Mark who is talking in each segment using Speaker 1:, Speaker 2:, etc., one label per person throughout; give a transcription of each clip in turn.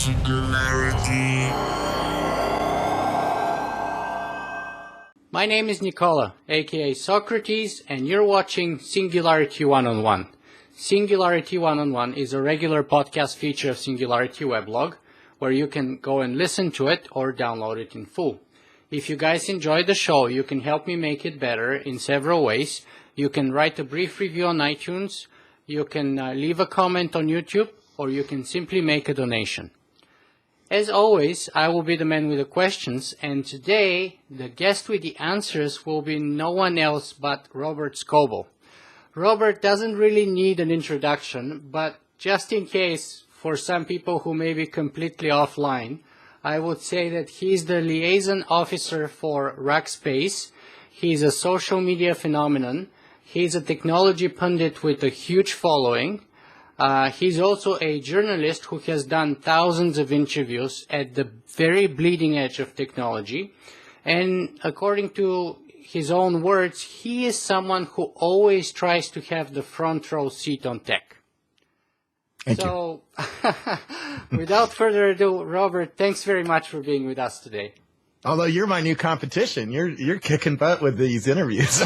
Speaker 1: Singularity.
Speaker 2: My name is Nicola, aka Socrates, and you're watching Singularity One-on-One. Singularity One-on-One is a regular podcast feature of Singularity weblog, where you can go and listen to it or download it in full. If you guys enjoy the show, you can help me make it better in several ways. You can write a brief review on iTunes, you can leave a comment on YouTube, or you can simply make a donation. As always, I will be the man with the questions, and today the guest with the answers will be no one else but Robert Scoble. Robert doesn't really need an introduction, but just in case for some people who may be completely offline, I would say that he's the liaison officer for Rackspace. He's a social media phenomenon. He's a technology pundit with a huge following. He's also a journalist who has done thousands of interviews at the very bleeding edge of technology. And according to his own words, he is someone who always tries to have the front row seat on tech.
Speaker 3: Thank
Speaker 2: you. Without further ado, Robert, thanks very much for being with us today.
Speaker 3: Although you're my new competition, you're kicking butt with these interviews.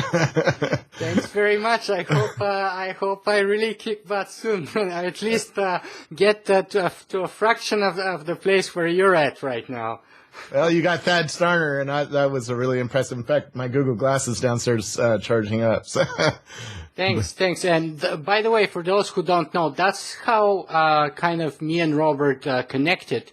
Speaker 2: Thanks very much. I hope I really kick butt soon. At least get to a fraction of the place where you're at right now.
Speaker 3: Well, you got Thad Starner, and that was a really impressive. In fact, my Google Glasses downstairs charging up. So.
Speaker 2: Thanks. And by the way, for those who don't know, that's how kind of me and Robert connected.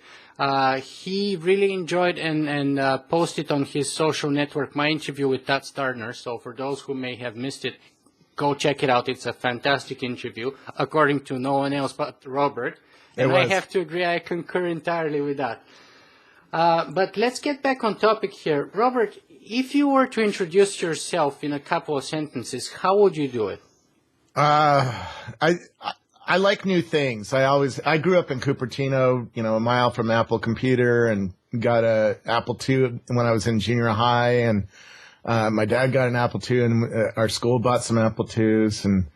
Speaker 2: He really enjoyed and posted on his social network my interview with Thad Starner. So for those who may have missed it, go check it out. It's a fantastic interview, according to no one else but Robert. And I have to agree, I concur entirely with that. But let's get back on topic here. Robert, if you were to introduce yourself in a couple of sentences, how would you do it?
Speaker 3: I like new things. I grew up in Cupertino, a mile from Apple Computer, and got a Apple II when I was in junior high, and my dad got an Apple II, and our school bought some Apple IIs, and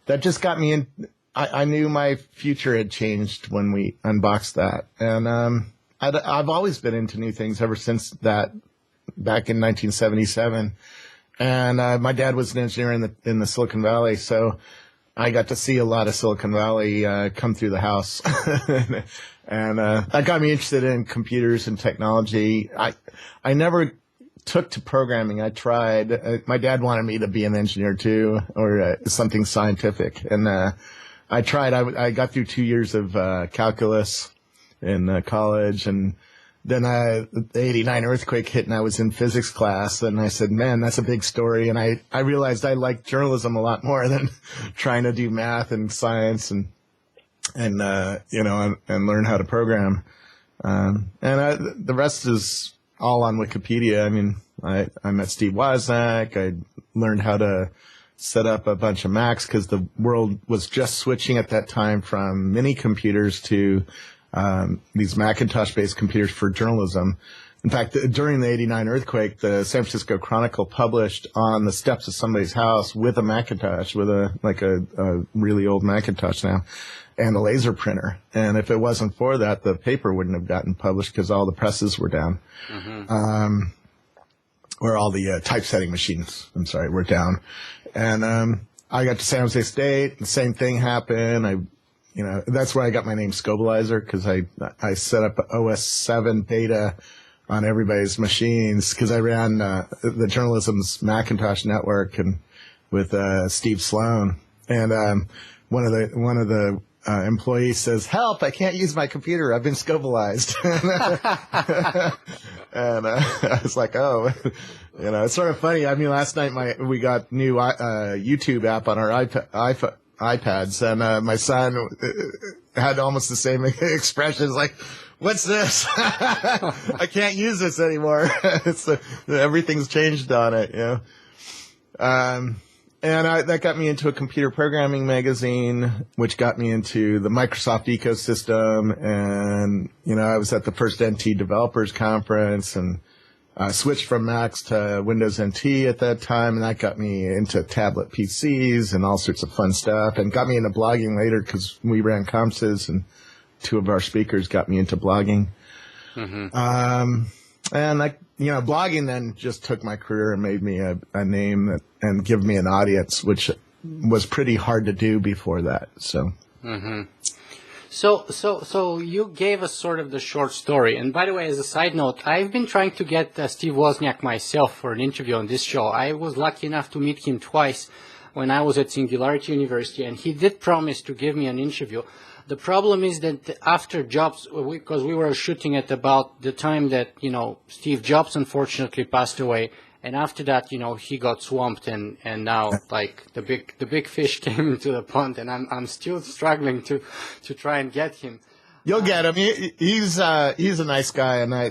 Speaker 3: that just got me in. I knew my future had changed when we unboxed that, and I've always been into new things ever since that, back in 1977, and my dad was an engineer in the Silicon Valley, so I got to see a lot of Silicon Valley come through the house, and that got me interested in computers and technology. I never took to programming. I tried. My dad wanted me to be an engineer too, or something scientific, and I tried. I got through 2 years of calculus in college, and then the 89 earthquake hit, and I was in physics class, and I said, man, that's a big story. And I realized I liked journalism a lot more than trying to do math and science and learn how to program. The rest is all on Wikipedia. I mean, I met Steve Wozniak. I learned how to set up a bunch of Macs because the world was just switching at that time from mini computers to these Macintosh-based computers for journalism. In fact, during the 89 earthquake, the San Francisco Chronicle published on the steps of somebody's house with a Macintosh, with a really old Macintosh now, and a laser printer. And if it wasn't for that, the paper wouldn't have gotten published because all the presses were down. Mm-hmm. Or all the typesetting machines, were down. And I got to San Jose State, the same thing happened. That's where I got my name Scobleizer, because I set up OS 7 beta on everybody's machines, because I ran the journalism's Macintosh network and with Steve Sloan. And one of the employees says, "Help! I can't use my computer. I've been Scobleized." And I was like, "Oh." It's sort of funny. I mean, last night we got new YouTube app on our iPads, and my son had almost the same expressions, like, "What's this? I can't use this anymore." Everything's changed on it, And that got me into a computer programming magazine, which got me into the Microsoft ecosystem, and I was at the first NT Developers Conference, and switched from Macs to Windows NT at that time, and that got me into tablet PCs and all sorts of fun stuff, and got me into blogging later because we ran ComSys and two of our speakers got me into blogging. And blogging then just took my career and made me a name and give me an audience, which was pretty hard to do before that. So.
Speaker 2: So you gave us sort of the short story. And by the way, as a side note, I've been trying to get Steve Wozniak myself for an interview on this show. I was lucky enough to meet him twice when I was at Singularity University, and he did promise to give me an interview. The problem is that after Jobs, because we were shooting at about the time that, Steve Jobs unfortunately passed away, and after that, he got swamped, and now like the big fish came into the pond, and I'm still struggling to try and get him.
Speaker 3: You'll get him. He's a nice guy, and I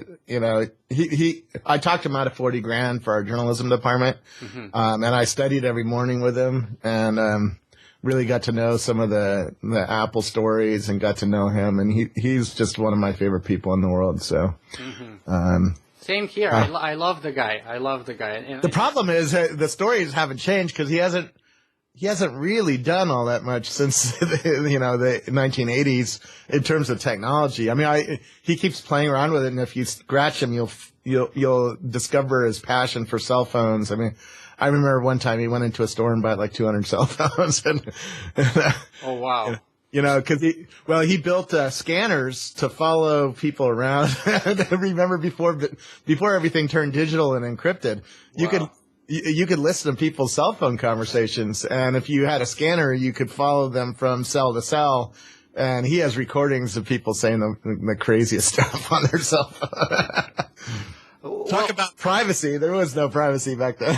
Speaker 3: talked him out of $40,000 for our journalism department, and I studied every morning with him, and really got to know some of the Apple stories and got to know him, and he's just one of my favorite people in the world. So,
Speaker 2: same here. I love the guy. And
Speaker 3: the problem is the stories haven't changed because he hasn't really done all that much since the 1980s in terms of technology. I mean, he keeps playing around with it, and if you scratch him, you'll discover his passion for cell phones. I mean, I remember one time he went into a store and bought like 200 cell phones.
Speaker 2: Oh, wow.
Speaker 3: Because he built scanners to follow people around. Remember before everything turned digital and encrypted, you could listen to people's cell phone conversations, and if you had a scanner, you could follow them from cell to cell. And he has recordings of people saying the craziest stuff on their cell phone. Talk about privacy. There was no privacy back then.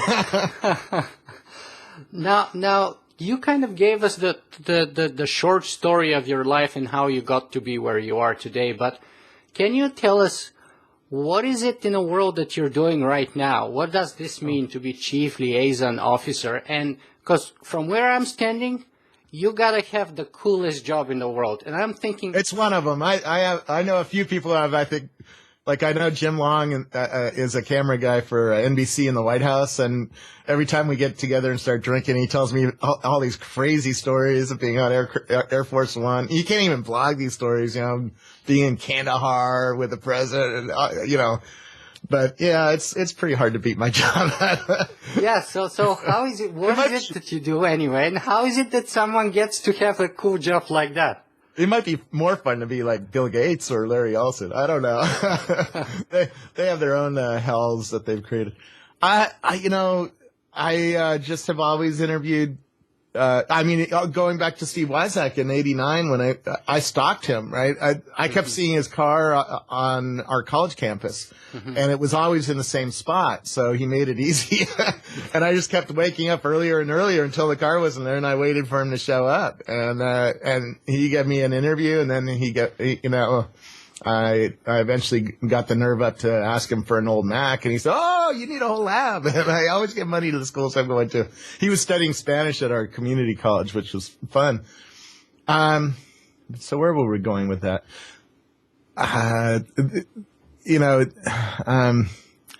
Speaker 2: Now, you kind of gave us the short story of your life and how you got to be where you are today. But can you tell us what is it in the world that you're doing right now? What does this mean to be Chief Liaison Officer? And because from where I'm standing, you gotta have the coolest job in the world. And I'm thinking
Speaker 3: it's one of them. I know a few people who have, I think. Like, I know Jim Long is a camera guy for NBC in the White House, and every time we get together and start drinking, he tells me all these crazy stories of being on Air Force One. You can't even blog these stories, being in Kandahar with the president, But yeah, it's pretty hard to beat my job.
Speaker 2: Yeah, so how is it? What is it that you do anyway? And how is it that someone gets to have a cool job like that?
Speaker 3: It might be more fun to be like Bill Gates or Larry Ellison. I don't know. They have their own hells that they've created. I just have always interviewed. Going back to Steve Wozniak in '89 when I stalked him. Right, I kept seeing his car on our college campus, and it was always in the same spot. So he made it easy, and I just kept waking up earlier and earlier until the car wasn't there, and I waited for him to show up. And he gave me an interview, and then I eventually got the nerve up to ask him for an old Mac, and he said, "Oh, you need a whole lab." And I always give money to the schools I'm going to. He was studying Spanish at our community college, which was fun. So where were we going with that?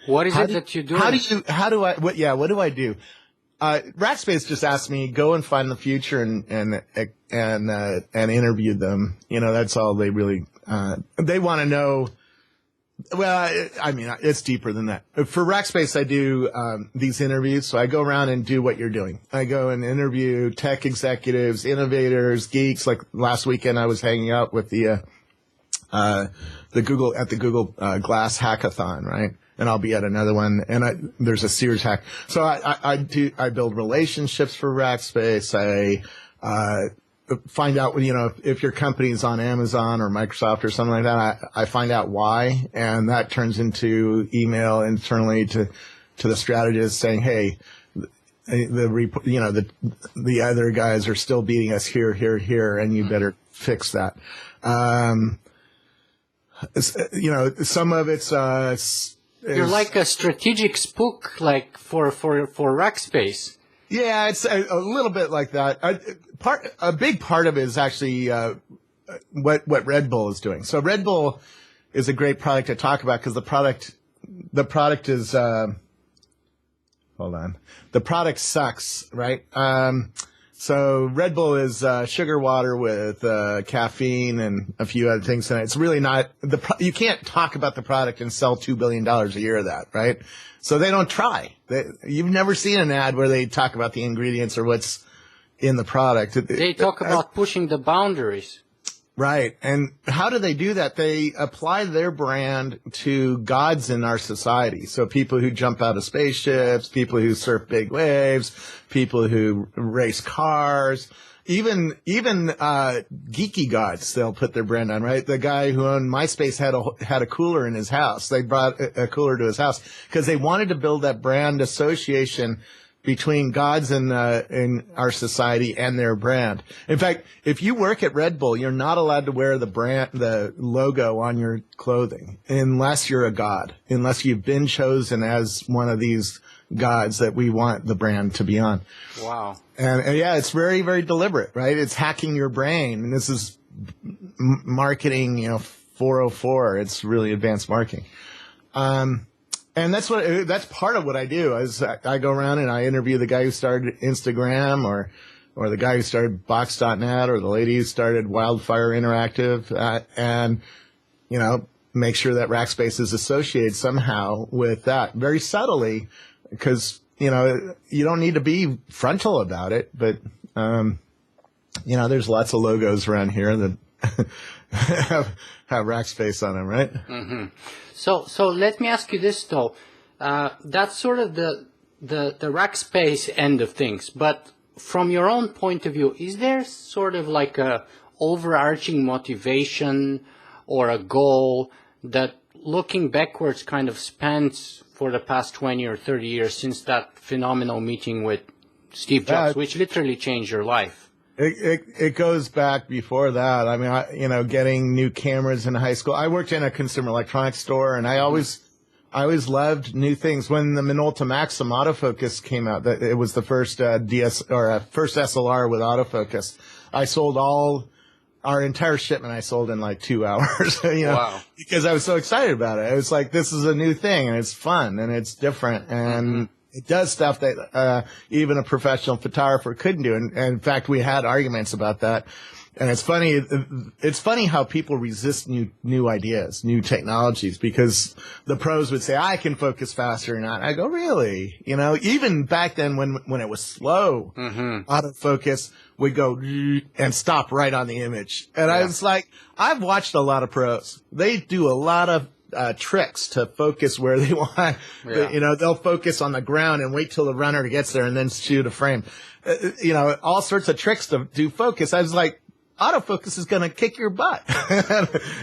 Speaker 2: What is it that you do?
Speaker 3: What do I do? Rackspace just asked me, go and find the future and interview them. That's all they really, they want to know. Well, it's deeper than that. For Rackspace, I do, these interviews. So I go around and do what you're doing. I go and interview tech executives, innovators, geeks. Like last weekend, I was hanging out with the Google Glass hackathon, right? And I'll be at another one, and there's a Sears hack. So I build relationships for Rackspace. I find out, if your company's on Amazon or Microsoft or something like that, I find out why, and that turns into email internally to the strategist saying, hey, the other guys are still beating us here, and you better fix that. Some of it's,
Speaker 2: you're like a strategic spook, like for Rackspace.
Speaker 3: Yeah, it's a little bit like that. A big part of it is actually what Red Bull is doing. So Red Bull is a great product to talk about because the product is hold on. The product sucks, right? So Red Bull is sugar water with caffeine and a few other things in it. It's really not you can't talk about the product and sell $2 billion a year of that, right? So they don't try. You've never seen an ad where they talk about the ingredients or what's in the product.
Speaker 2: They talk about pushing the boundaries.
Speaker 3: Right. And how do they do that? They apply their brand to gods in our society. So people who jump out of spaceships, people who surf big waves, people who race cars, even geeky gods, they'll put their brand on, right? The guy who owned MySpace had a cooler in his house. They brought a cooler to his house because they wanted to build that brand association between gods in our society and their brand. In fact, if you work at Red Bull, you're not allowed to wear the logo on your clothing unless you're a god, unless you've been chosen as one of these gods that we want the brand to be on.
Speaker 2: Wow.
Speaker 3: And yeah, it's very, very deliberate, right? It's hacking your brain. And this is marketing, 404. It's really advanced marketing. And that's part of what I do is I go around and I interview the guy who started Instagram or the guy who started Box.net or the lady who started Wildfire Interactive, and, make sure that Rackspace is associated somehow with that very subtly because, you don't need to be frontal about it, but, there's lots of logos around here that have Rackspace on them, right?
Speaker 2: Mm-hmm. So let me ask you this though. That's sort of the Rackspace end of things. But from your own point of view, is there sort of like a overarching motivation or a goal that looking backwards kind of spans for the past 20 or 30 years since that phenomenal meeting with Steve Jobs, which literally changed your life?
Speaker 3: It goes back before that. I mean, getting new cameras in high school. I worked in a consumer electronics store, and I always loved new things. When the Minolta Maxim autofocus came out, it was the first first SLR with autofocus. I sold our entire shipment. I sold in like 2 hours.
Speaker 2: Wow.
Speaker 3: Because I was so excited about it. It was like, this is a new thing, and it's fun, and it's different, and it does stuff that even a professional photographer couldn't do. And in fact, we had arguments about that. And it's funny how people resist new ideas, new technologies, because the pros would say, I can focus faster or not. I go, really? Even back then when it was slow, autofocus would go and stop right on the image. And I was like, I've watched a lot of pros. They do a lot of tricks to focus where they want. Yeah. They'll focus on the ground and wait till the runner gets there and then shoot a frame. All sorts of tricks to do focus. I was like, autofocus is going to kick your butt.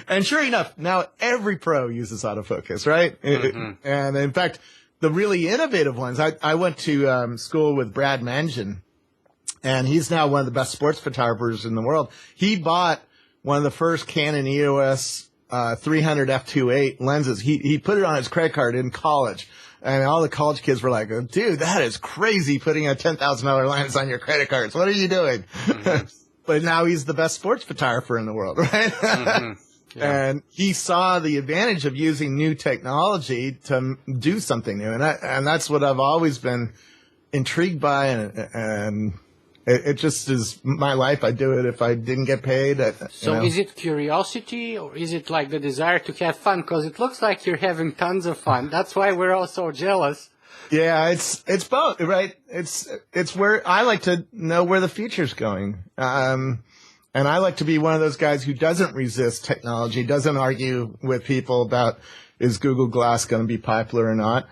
Speaker 3: And sure enough, now every pro uses autofocus, right? And in fact, the really innovative ones, I went to school with Brad Mangian, and he's now one of the best sports photographers in the world. He bought one of the first Canon EOS 300 f2.8 lenses. He put it on his credit card in college, and all the college kids were like, dude, that is crazy, putting a $10,000 lens on your credit cards. What are you doing? But now he's the best sports photographer in the world, right? Yeah. And he saw the advantage of using new technology to do something new. And that's what I've always been intrigued by. And it just is my life. I'd do it if I didn't get paid.
Speaker 2: Is it curiosity, or is it like the desire to have fun? Because it looks like you're having tons of fun. That's why we're all so jealous.
Speaker 3: Yeah, it's both, right? It's where I like to know where the future's going. And I like to be one of those guys who doesn't resist technology, doesn't argue with people about is Google Glass going to be popular or not.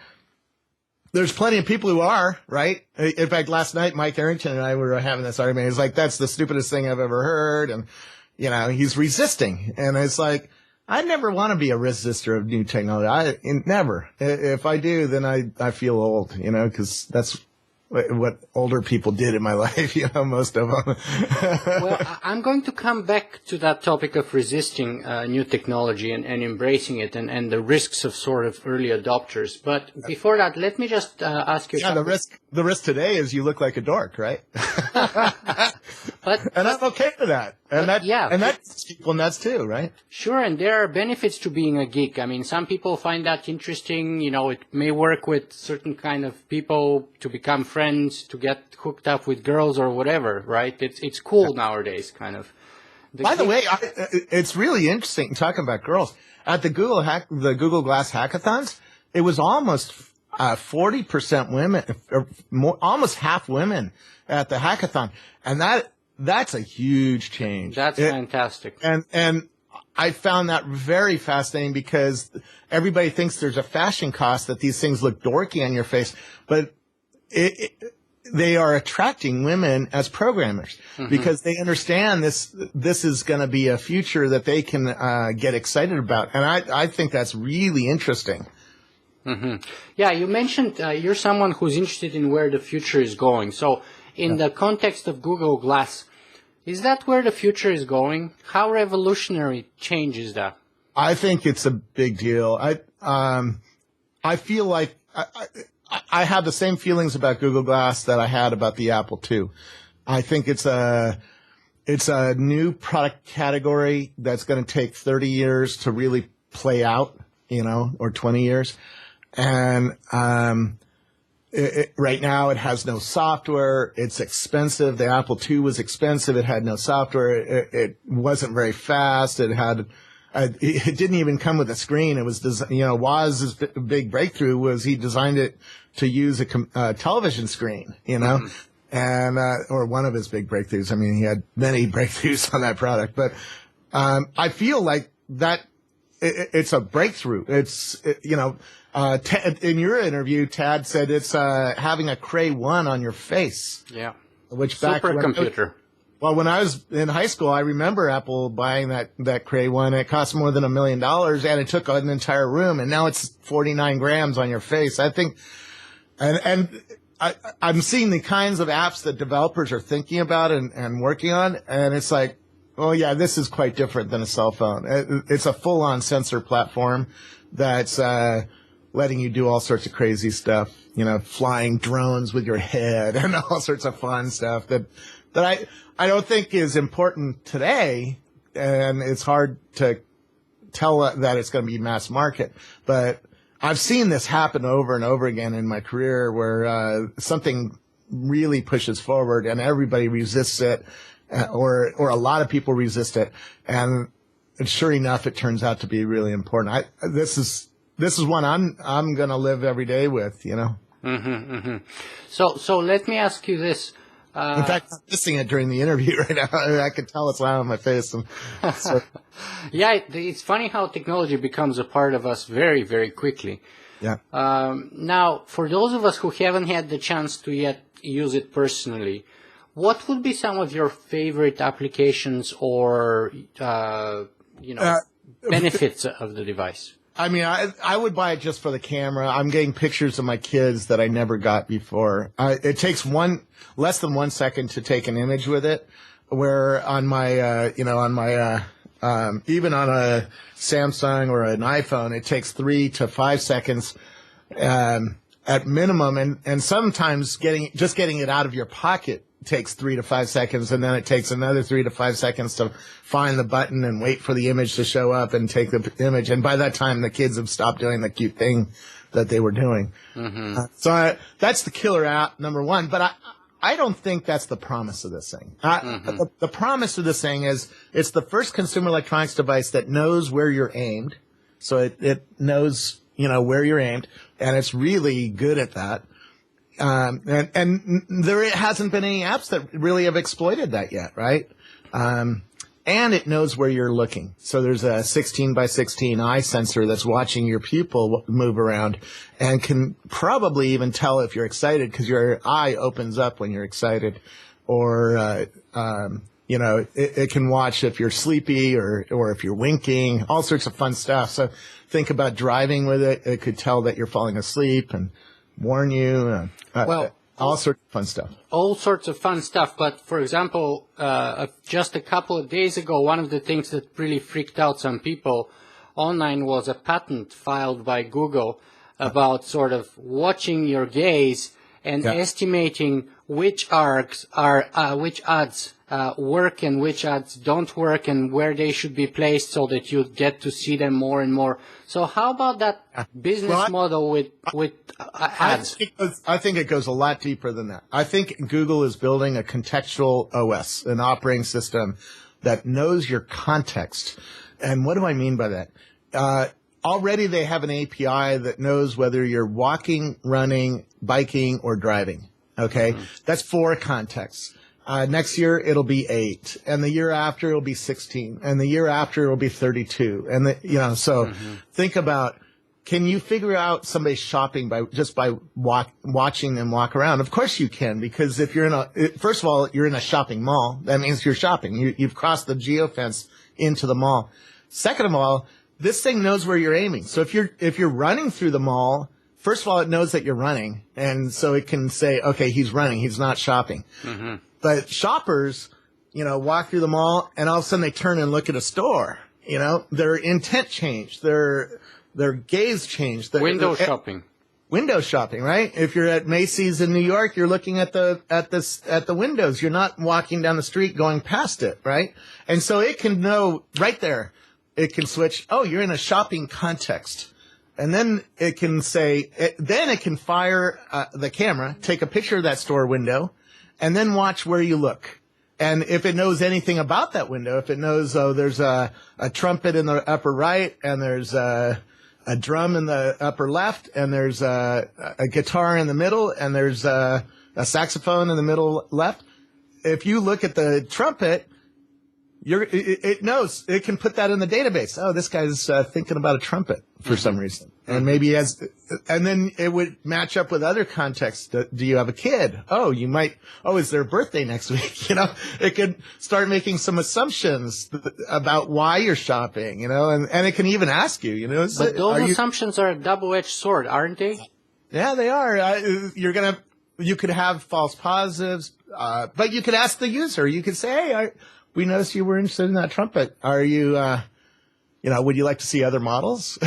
Speaker 3: There's plenty of people who are, right? In fact, last night, Mike Arrington and I were having this argument. He's like, that's the stupidest thing I've ever heard. And, he's resisting. And it's like, I never want to be a resistor of new technology. Never. If I do, then I feel old, because that's what older people did in my life, most of them.
Speaker 2: Well, I'm going to come back to that topic of resisting new technology and embracing it and the risks of sort of early adopters. But before that, let me just ask you.
Speaker 3: Yeah, the risk today is you look like a dork, right? And I'm okay with that. And that's people nuts too, right?
Speaker 2: Sure, and there are benefits to being a geek. I mean, some people find that interesting. You know, it may work with certain kind of people to become friends, to get hooked up with girls or whatever, right? It's cool nowadays, kind of.
Speaker 3: By the way, it's really interesting talking about girls. At the Google Glass hackathons, it was almost 40% women, or more, almost half women at the hackathon, and that's a huge change.
Speaker 2: That's fantastic.
Speaker 3: And I found that very fascinating because everybody thinks there's a fashion cost that these things look dorky on your face, but they are attracting women as programmers because they understand this is going to be a future that they can get excited about. And I think that's really interesting.
Speaker 2: Yeah, you mentioned you're someone who's interested in where the future is going. So in the context of Google Glass, is that where the future is going? How revolutionary change is that?
Speaker 3: I think it's a big deal. I feel like I have the same feelings about Google Glass that I had about the Apple II. I think it's a new product category that's going to take 30 years to really play out, or 20 years. And right now it has no software. It's expensive. The Apple II was expensive. It had no software. It wasn't very fast. It didn't even come with a screen. It was, Woz's big breakthrough was he designed it to use a television screen, and, or one of his big breakthroughs. I mean, he had many breakthroughs on that product, but, I feel like that it's a breakthrough. It's, in your interview, Tad said it's, having a Cray 1 on your face.
Speaker 2: Yeah.
Speaker 3: Which back
Speaker 2: supercomputer.
Speaker 3: Well, when I was in high school, I remember Apple buying that Cray 1. It cost more than $1 million, and it took an entire room. And now it's 49 grams on your face. I think, and I'm seeing the kinds of apps that developers are thinking about and working on, and it's like, oh yeah, this is quite different than a cell phone. It's a full-on sensor platform that's letting you do all sorts of crazy stuff. Flying drones with your head and all sorts of fun stuff that I don't think is important today, and it's hard to tell that it's going to be mass market. But I've seen this happen over and over again in my career where something really pushes forward and everybody resists it, or a lot of people resist it, and sure enough, it turns out to be really important. This is one I'm going to live every day with,
Speaker 2: So let me ask you this.
Speaker 3: In fact, I'm missing it during the interview right now. I can tell it's loud on my face.
Speaker 2: Yeah, it's funny how technology becomes a part of us very, very quickly.
Speaker 3: Yeah.
Speaker 2: Now, for those of us who haven't had the chance to yet use it personally, what would be some of your favorite applications or, benefits of the device?
Speaker 3: I mean, I would buy it just for the camera. I'm getting pictures of my kids that I never got before. It takes less than 1 second to take an image with it, where on my, even on a Samsung or an iPhone, it takes 3 to 5 seconds, at minimum. And sometimes getting it out of your pocket takes 3 to 5 seconds, and then it takes another 3 to 5 seconds to find the button and wait for the image to show up and take the image. And by that time, the kids have stopped doing the cute thing that they were doing. So that's the killer app, number one. But I don't think that's the promise of this thing. The promise of this thing is it's the first consumer electronics device that knows where you're aimed. So it knows, where you're aimed, and it's really good at that. And there hasn't been any apps that really have exploited that yet, right? And it knows where you're looking. So there's a 16 by 16 eye sensor that's watching your pupil move around and can probably even tell if you're excited because your eye opens up when you're excited. Or, it can watch if you're sleepy or if you're winking, all sorts of fun stuff. So think about driving with it. It could tell that you're falling asleep and warn you. All sorts of fun stuff.
Speaker 2: All sorts of fun stuff. But, for example, just a couple of days ago, one of the things that really freaked out some people online was a patent filed by Google about sort of watching your gaze and estimating which ads work and which ads don't work and where they should be placed so that you get to see them more and more. So how about that business model with ads?
Speaker 3: I think it goes a lot deeper than that. I think Google is building a contextual OS, an operating system that knows your context. And what do I mean by that? Already they have an API that knows whether you're walking, running, biking, or driving. Okay? Mm-hmm. That's 4 contexts. Next year, it'll be 8. And the year after, it'll be 16. And the year after, it'll be 32. And so think about, can you figure out somebody's shopping by watching them walk around? Of course you can, because if you're first of all, you're in a shopping mall. That means you're shopping. You've crossed the geofence into the mall. Second of all, this thing knows where you're aiming. So if you're running through the mall, first of all, it knows that you're running. And so it can say, okay, he's running. He's not shopping. Mm-hmm. But shoppers, walk through the mall and all of a sudden they turn and look at a store. Their intent changed. Their gaze changed.
Speaker 2: Window shopping.
Speaker 3: Window shopping, right? If you're at Macy's in New York, you're looking at the windows. You're not walking down the street going past it, right? And so it can know right there. It can switch. Oh, you're in a shopping context. And then it can say, then it can fire the camera, take a picture of that store window, and then watch where you look. And if it knows anything about that window, if it knows, there's a trumpet in the upper right, and there's a drum in the upper left, and there's a guitar in the middle, and there's a saxophone in the middle left. If you look at the trumpet, it knows. It can put that in the database. Oh, this guy's thinking about a trumpet for some reason. And maybe he has, and then it would match up with other contexts. Do you have a kid? Oh, is their birthday next week? It could start making some assumptions about why you're shopping, and it can even ask you,
Speaker 2: But those assumptions are a double-edged sword, aren't they?
Speaker 3: Yeah, they are. You could have false positives, but you could ask the user. You could say, hey, we noticed you were interested in that trumpet. Are you, would you like to see other models?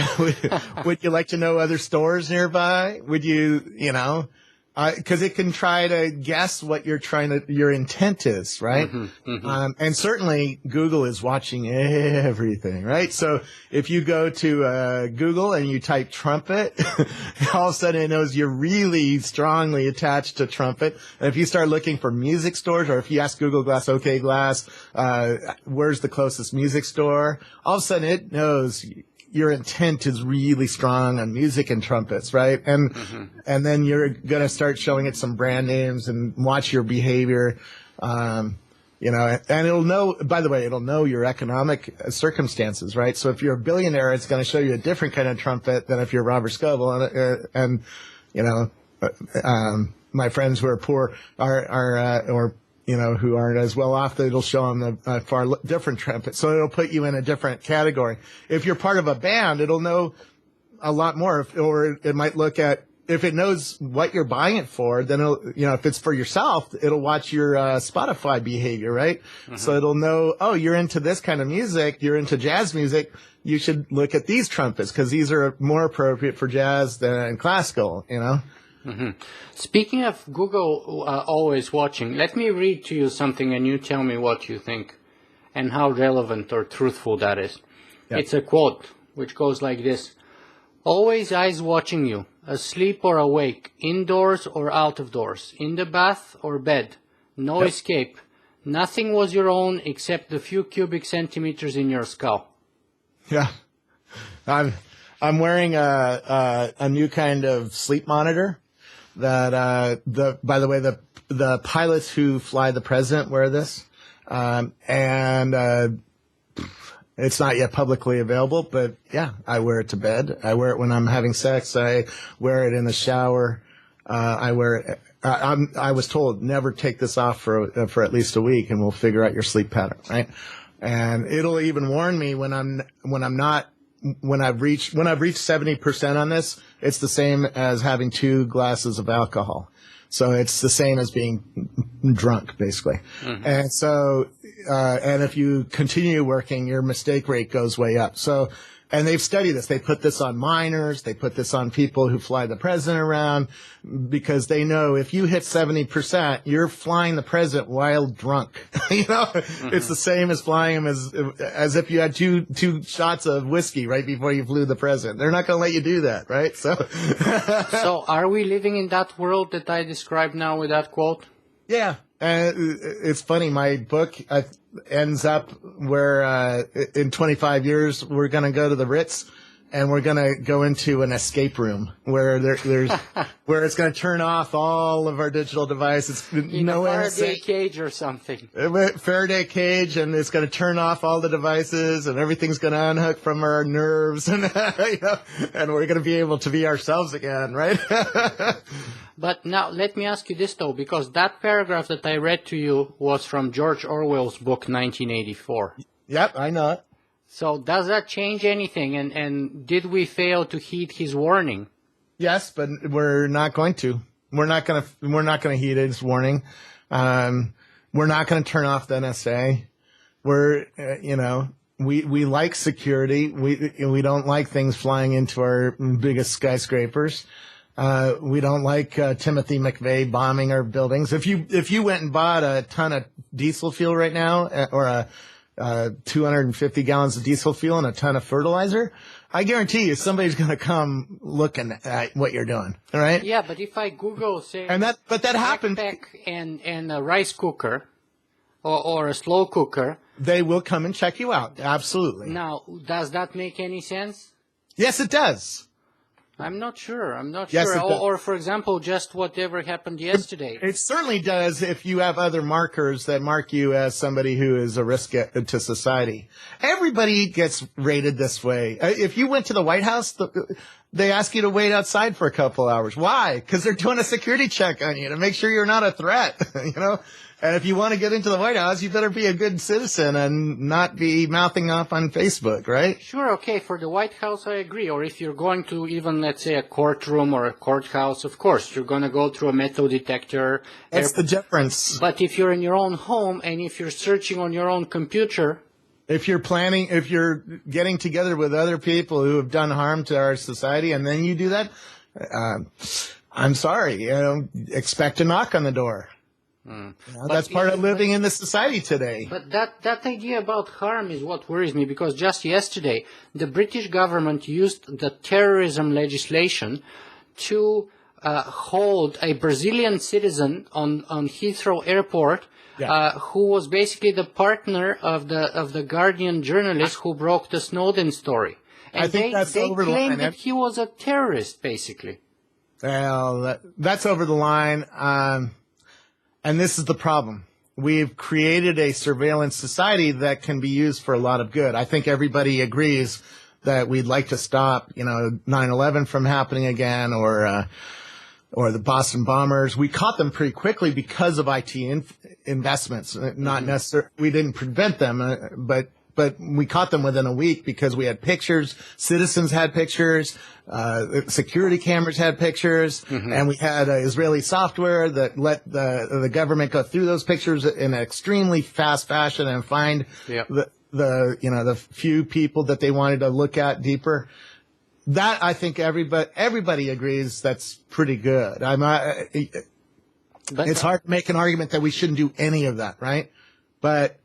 Speaker 3: Would you like to know other stores nearby? Would you, because it can try to guess what your intent is, right? Mm-hmm, mm-hmm. And certainly Google is watching everything, right? So if you go to Google and you type trumpet, all of a sudden it knows you're really strongly attached to trumpet. And if you start looking for music stores, or if you ask Google Glass, okay, Glass, where's the closest music store? All of a sudden it knows your intent is really strong on music and trumpets, right? And and then you're going to start showing it some brand names and watch your behavior, and it'll know, by the way, it'll know your economic circumstances, right? So if you're a billionaire, it's going to show you a different kind of trumpet than if you're Robert Scoble. My friends who are poor or who aren't as well off, it'll show them a far different trumpet. So it'll put you in a different category. If you're part of a band, it'll know a lot more. Or it might look at, if it knows what you're buying it for, then if it's for yourself, it'll watch your Spotify behavior, right? Mm-hmm. So it'll know, oh, you're into this kind of music, you're into jazz music, you should look at these trumpets because these are more appropriate for jazz than classical,
Speaker 2: Mm-hmm. Speaking of Google always watching, let me read to you something and you tell me what you think and how relevant or truthful that is. Yeah. It's a quote which goes like this: always eyes watching you, asleep or awake, indoors or out of doors, in the bath or bed, no escape. Nothing was your own except the few cubic centimeters in your skull.
Speaker 3: Yeah. I'm wearing a new kind of sleep monitor that by the way, the pilots who fly the president wear this, and it's not yet publicly available, but yeah, I wear it to bed. I wear it when I'm having sex. I wear it in the shower. I wear it. I was told never take this off for at least a week, and we'll figure out your sleep pattern, right? And it'll even warn me when I've reached 70% on this. It's the same as having 2 glasses of alcohol. So it's the same as being drunk, basically. And so, and if you continue working, your mistake rate goes way up. So, and they've studied this. They put this on minors. They put this on people who fly the president around because they know if you hit 70%, you're flying the president while drunk. It's the same as flying him as if you had two shots of whiskey right before you flew the president. They're not going to let you do that, right? So,
Speaker 2: so are we living in that world that I described now with that quote?
Speaker 3: Yeah. It's funny. My book ends up where in 25 years we're going to go to the Ritz and we're going to go into an escape room where there's where it's going to turn off all of our digital devices.
Speaker 2: In a Faraday cage or something.
Speaker 3: Faraday cage, and it's going to turn off all the devices, and everything's going to unhook from our nerves, and and we're going to be able to be ourselves again, right?
Speaker 2: But now, let me ask you this, though, because that paragraph that I read to you was from George Orwell's book, 1984.
Speaker 3: Yep, I know it.
Speaker 2: So does that change anything? And did we fail to heed his warning?
Speaker 3: Yes, but we're not going to. We're not going to heed his warning. We're not going to turn off the NSA. We're, we like security. We don't like things flying into our biggest skyscrapers. We don't like Timothy McVeigh bombing our buildings. If you went and bought a ton of diesel fuel right now, or 250 gallons of diesel fuel and a ton of fertilizer, I guarantee you somebody's going to come looking at what you're doing. All right?
Speaker 2: Yeah, but if I Google, say,
Speaker 3: but that happened,
Speaker 2: and a rice cooker or a slow cooker,
Speaker 3: they will come and check you out. Absolutely.
Speaker 2: Now, does that make any sense?
Speaker 3: Yes, it does.
Speaker 2: I'm not sure.
Speaker 3: Yes,
Speaker 2: sure.
Speaker 3: It does.
Speaker 2: Or, for example, just whatever happened yesterday.
Speaker 3: It certainly does if you have other markers that mark you as somebody who is a risk to society. Everybody gets rated this way. If you went to the White House, they ask you to wait outside for a couple hours. Why? Because they're doing a security check on you to make sure you're not a threat, And if you want to get into the White House, you better be a good citizen and not be mouthing off on Facebook, right?
Speaker 2: Sure, okay. For the White House, I agree. Or if you're going to even, let's say, a courtroom or a courthouse, of course, you're going to go through a metal detector.
Speaker 3: That's the difference.
Speaker 2: But if you're in your own home and if you're searching on your own computer...
Speaker 3: If you're getting together with other people who have done harm to our society and then you do that, I'm sorry, expect a knock on the door. That's part of living in the society today.
Speaker 2: But that idea about harm is what worries me, because just yesterday the British government used the terrorism legislation to hold a Brazilian citizen on Heathrow Airport, who was basically the partner of the Guardian journalist who broke the Snowden story. And
Speaker 3: I think
Speaker 2: they claimed that he was a terrorist, basically.
Speaker 3: Well, that's over the line. And this is the problem. We've created a surveillance society that can be used for a lot of good. I think everybody agrees that we'd like to stop, 9/11 from happening again, or the Boston bombers. We caught them pretty quickly because of IT investments. Not necessarily, we didn't prevent them, but we caught them within a week because we had pictures, citizens had pictures, security cameras had pictures, and we had Israeli software that let the government go through those pictures in an extremely fast fashion and find the few people that they wanted to look at deeper. That, I think everybody agrees that's pretty good. It's hard to make an argument that we shouldn't do any of that, right? But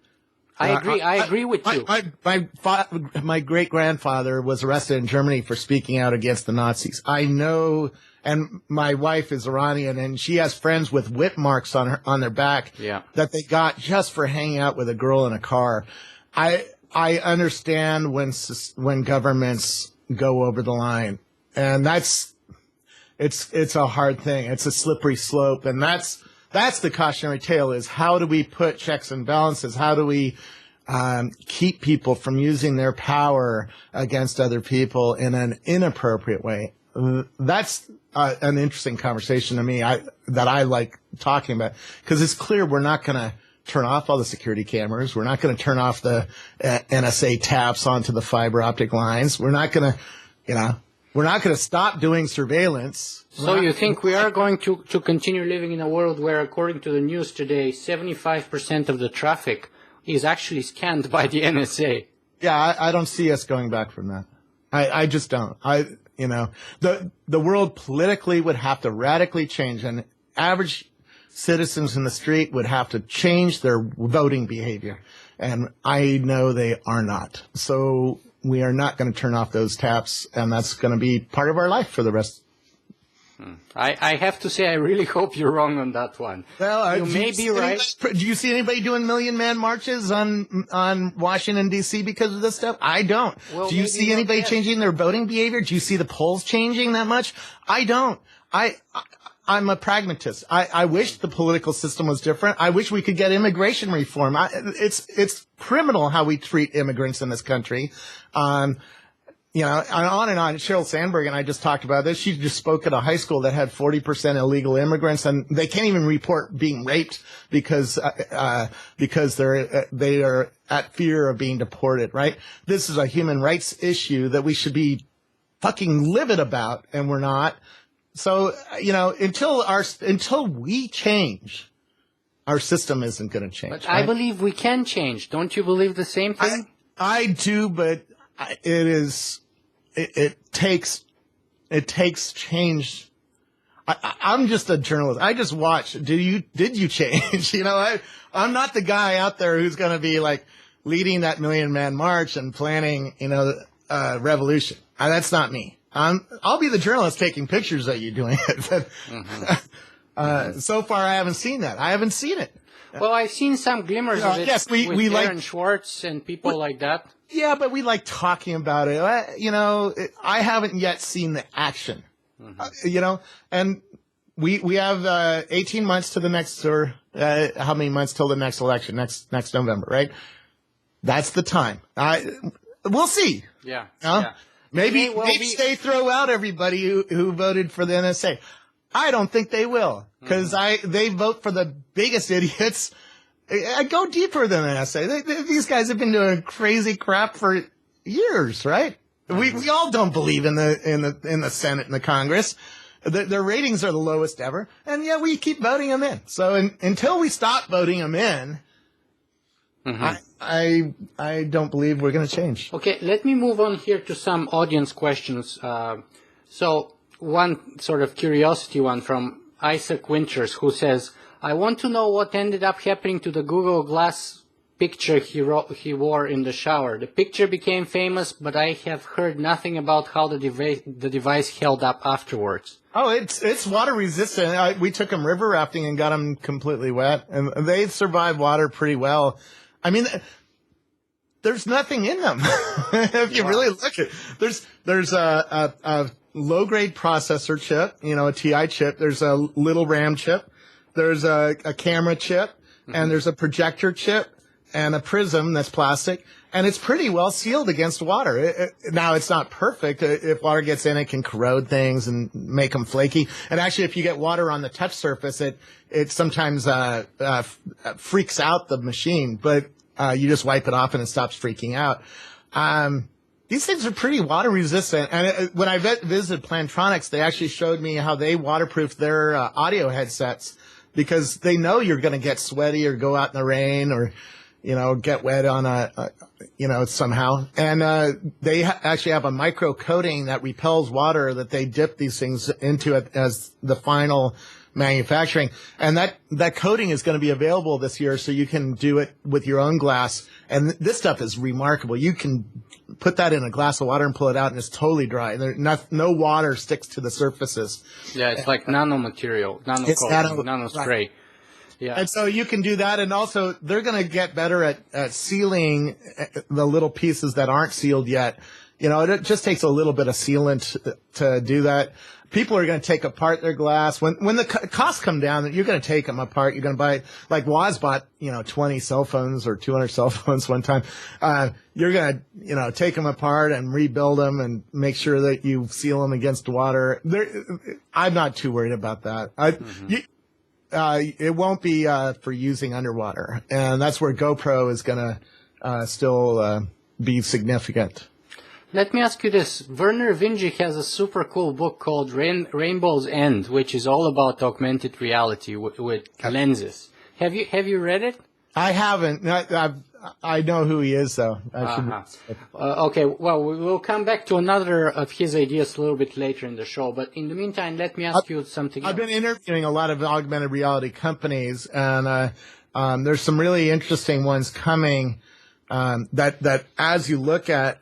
Speaker 2: I agree with you.
Speaker 3: My great-grandfather was arrested in Germany for speaking out against the Nazis. I know, and my wife is Iranian, and she has friends with whip marks on their back that they got just for hanging out with a girl in a car. I understand when governments go over the line, and it's a hard thing. It's a slippery slope, and that's the cautionary tale, is how do we put checks and balances? How do we keep people from using their power against other people in an inappropriate way? That's an interesting conversation to me that I like talking about, because it's clear we're not going to turn off all the security cameras. We're not going to turn off the NSA taps onto the fiber optic lines. We're not going to, We're not going to stop doing surveillance.
Speaker 2: So you think we are going to continue living in a world where, according to the news today, 75% of the traffic is actually scanned by the NSA?
Speaker 3: Yeah, I don't see us going back from that. I just don't. The world politically would have to radically change, and average citizens in the street would have to change their voting behavior. And I know they are not. So we are not going to turn off those taps, and that's going to be part of our life for the rest.
Speaker 2: I have to say, I really hope you're wrong on that one.
Speaker 3: Well,
Speaker 2: you may be right.
Speaker 3: Do you see anybody doing million-man marches on Washington, D.C. because of this stuff? I don't.
Speaker 2: Well,
Speaker 3: do you see anybody changing their voting behavior? Do you see the polls changing that much? I don't. I'm a pragmatist. I wish the political system was different. I wish we could get immigration reform. It's criminal how we treat immigrants in this country. And on and on. Sheryl Sandberg and I just talked about this. She just spoke at a high school that had 40% illegal immigrants, and they can't even report being raped because they are at fear of being deported, right? This is a human rights issue that we should be fucking livid about, and we're not. So, until we change, our system isn't going to change.
Speaker 2: But right? I believe we can change. Don't you believe the same thing?
Speaker 3: I do, but it takes change. I'm just a journalist. I just watch. Did you change? I'm not the guy out there who's going to be like leading that million-man march and planning, revolution. That's not me. I'll be the journalist taking pictures of you doing it. So far, I haven't seen that. I haven't seen it.
Speaker 2: Well, I've seen some glimmers of it.
Speaker 3: Yes, we
Speaker 2: Aaron Schwartz and people like that.
Speaker 3: Yeah, but we like talking about it. I haven't yet seen the action. And we have 18 months to the next, or how many months till the next election, next November, right? That's the time. We'll see.
Speaker 2: Yeah.
Speaker 3: Maybe they throw out everybody who voted for the NSA. I don't think they will, because they vote for the biggest idiots. I go deeper than the NSA. These guys have been doing crazy crap for years, right? We all don't believe in the Senate and the Congress. Their ratings are the lowest ever, and yet we keep voting them in. So until we stop voting them in, I don't believe we're going to change.
Speaker 2: Okay, let me move on here to some audience questions. So one sort of curiosity one from Isaac Winters, who says, I want to know what ended up happening to the Google Glass picture he wore in the shower. The picture became famous, but I have heard nothing about how the device held up afterwards.
Speaker 3: Oh, it's water resistant. We took them river rafting and got them completely wet, and they survive water pretty well. I mean, there's nothing in them. If you really look at it, there's a low-grade processor chip, a TI chip. There's a little RAM chip. There's a camera chip, and there's a projector chip and a prism that's plastic, and it's pretty well sealed against water. Now, it's not perfect. If water gets in, it can corrode things and make them flaky. And actually, if you get water on the touch surface, it sometimes freaks out the machine, but you just wipe it off and it stops freaking out. These things are pretty water resistant. And when I visited Plantronics, they actually showed me how they waterproofed their audio headsets, because they know you're going to get sweaty or go out in the rain or, get wet on somehow. And they actually have a micro coating that repels water that they dip these things into it as the final manufacturing. And that coating is going to be available this year, so you can do it with your own glass. And this stuff is remarkable. You can put that in a glass of water and pull it out, and it's totally dry. No water sticks to the surfaces.
Speaker 2: Yeah, it's like nanomaterial, nano spray. Right. Yeah. And
Speaker 3: so you can do that, and also they're going to get better at sealing the little pieces that aren't sealed yet. It just takes a little bit of sealant to do that. People are going to take apart their glass. When the costs come down, you're going to take them apart. You're going to buy, like Woz bought, 20 cell phones or 200 cell phones one time. You're going to, take them apart and rebuild them and make sure that you seal them against water. I'm not too worried about that. It won't be for using underwater, and that's where GoPro is going to still be significant.
Speaker 2: Let me ask you this. Werner Vinge has a super cool book called Rainbow's End, which is all about augmented reality with lenses. Have you read it?
Speaker 3: I haven't. I know who he is, though.
Speaker 2: Okay, well, we'll come back to another of his ideas a little bit later in the show. But in the meantime, let me ask you something else.
Speaker 3: I've been interviewing a lot of augmented reality companies, and there's some really interesting ones coming that as you look at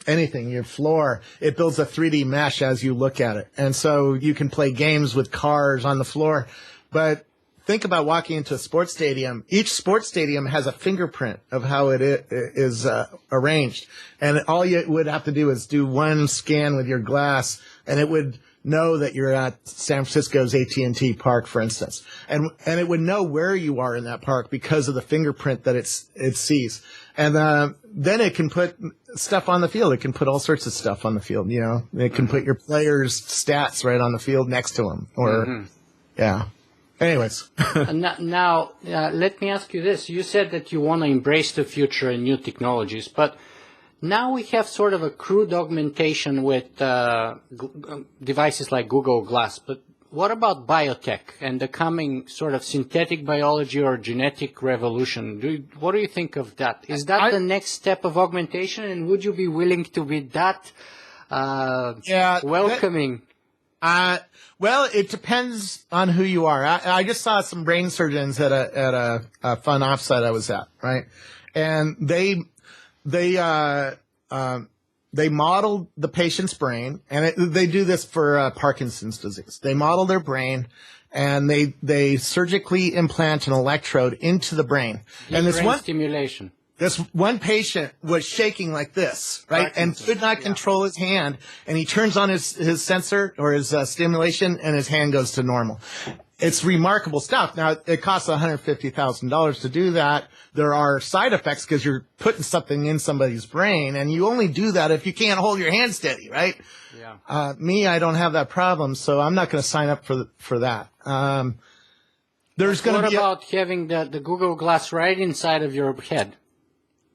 Speaker 3: anything, your floor, it builds a 3D mesh as you look at it. And so you can play games with cars on the floor. But think about walking into a sports stadium. Each sports stadium has a fingerprint of how it is arranged. And all you would have to do is do one scan with your glass, and it would know that you're at San Francisco's AT&T Park, for instance. And it would know where you are in that park because of the fingerprint that it sees. And then it can put stuff on the field. It can put all sorts of stuff on the field, you know. It can put your players' stats right on the field next to them. Or, yeah. Anyways.
Speaker 2: Now, let me ask you this. You said that you want to embrace the future and new technologies, but now we have sort of a crude augmentation with devices like Google Glass. But what about biotech and the coming sort of synthetic biology or genetic revolution? What do you think of that? Is that the next step of augmentation, and would you be willing to be that welcoming?
Speaker 3: Well, it depends on who you are. I just saw some brain surgeons at a fun offsite I was at, right? And they modeled the patient's brain, and they do this for Parkinson's disease. They model their brain, and they surgically implant an electrode into the brain. And this
Speaker 2: brain stimulation.
Speaker 3: This one patient was shaking like this, right? And could not control his hand. And he turns on his sensor or his stimulation, and his hand goes to normal. It's remarkable stuff. Now, it costs $150,000 to do that. There are side effects because you're putting something in somebody's brain, and you only do that if you can't hold your hand steady, right? Yeah. I don't have that problem, so I'm not going to sign up for that. There's going to be.
Speaker 2: What about having the Google Glass right inside of your head?